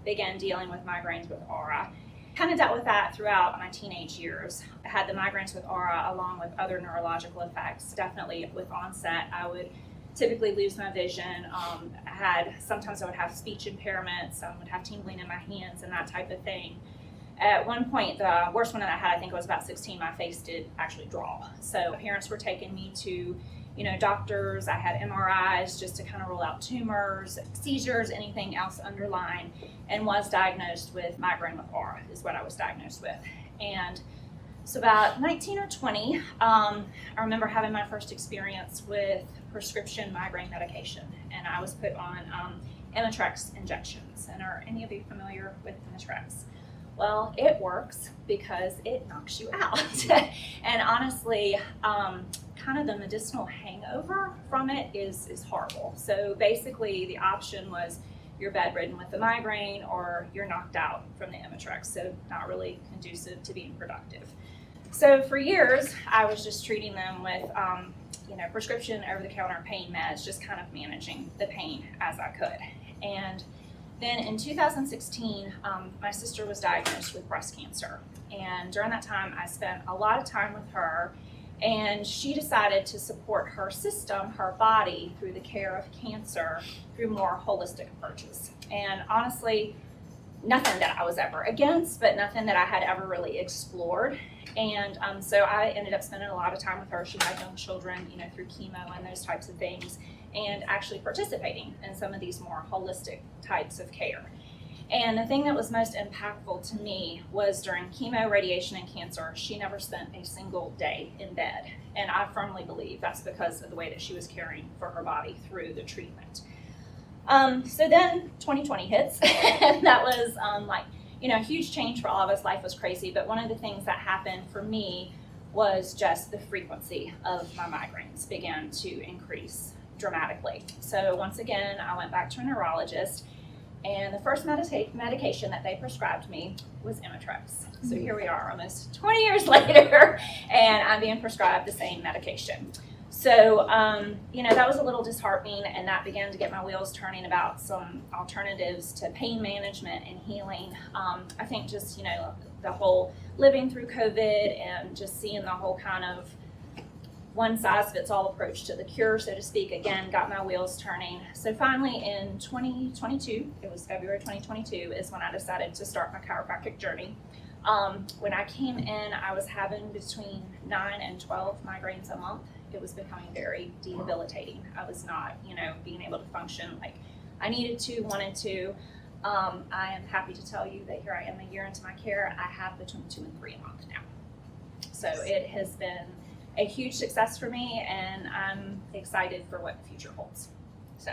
began dealing with migraines with aura. Kind of dealt with that throughout my teenage years. I had the migraines with aura along with other neurological effects. Definitely with onset, I would typically lose my vision. Sometimes I would have speech impairments, I would have tingling in my hands and that type of thing. At one point, the worst one that I had, I think I was about 16, my face did actually draw. So parents were taking me to doctors. I had MRIs just to kind of rule out tumors, seizures, anything else underlying, and was diagnosed with migraine with aura is what I was diagnosed with. And so about 19 or 20, I remember having my first experience with prescription migraine medication, and I was put on Imitrex injections. And are any of you familiar with Imitrex? Well, it works because it knocks you out. And honestly, kind of the medicinal hangover from it is horrible. So basically the option was you're bedridden with the migraine or you're knocked out from the Imitrex. So not really conducive to being productive. So for years, I was just treating them with prescription over-the-counter pain meds, just kind of managing the pain as I could. And then in 2016, my sister was diagnosed with breast cancer. And during that time, I spent a lot of time with her, and she decided to support her system, her body, through the care of cancer through more holistic approaches. And honestly, nothing that I was ever against, but nothing that I had ever really explored. And so I ended up spending a lot of time with her. She had young children, through chemo and those types of things, and actually participating in some of these more holistic types of care. And the thing that was most impactful to me was during chemo, radiation, and cancer, she never spent a single day in bed. And I firmly believe that's because of the way that she was caring for her body through the treatment. So then 2020 hits, and that was a huge change for all of us. Life was crazy, but one of the things that happened for me was just the frequency of my migraines began to increase dramatically. So once again, I went back to a neurologist, and the first medication that they prescribed me was Imitrex. So here we are almost 20 years later, and I'm being prescribed the same medication. So, that was a little disheartening, and that began to get my wheels turning about some alternatives to pain management and healing. I think just, the whole living through COVID and just seeing the whole kind of one-size-fits-all approach to the cure, so to speak, again, got my wheels turning. So finally in 2022, it was February 2022, is when I decided to start my chiropractic journey. When I came in, I was having between 9 and 12 migraines a month. It was becoming very debilitating. I was not, being able to function like I wanted to. I am happy to tell you that here I am a year into my care. I have between 2 and 3 a month now. So it has been a huge success for me, and I'm excited for what the future holds. So.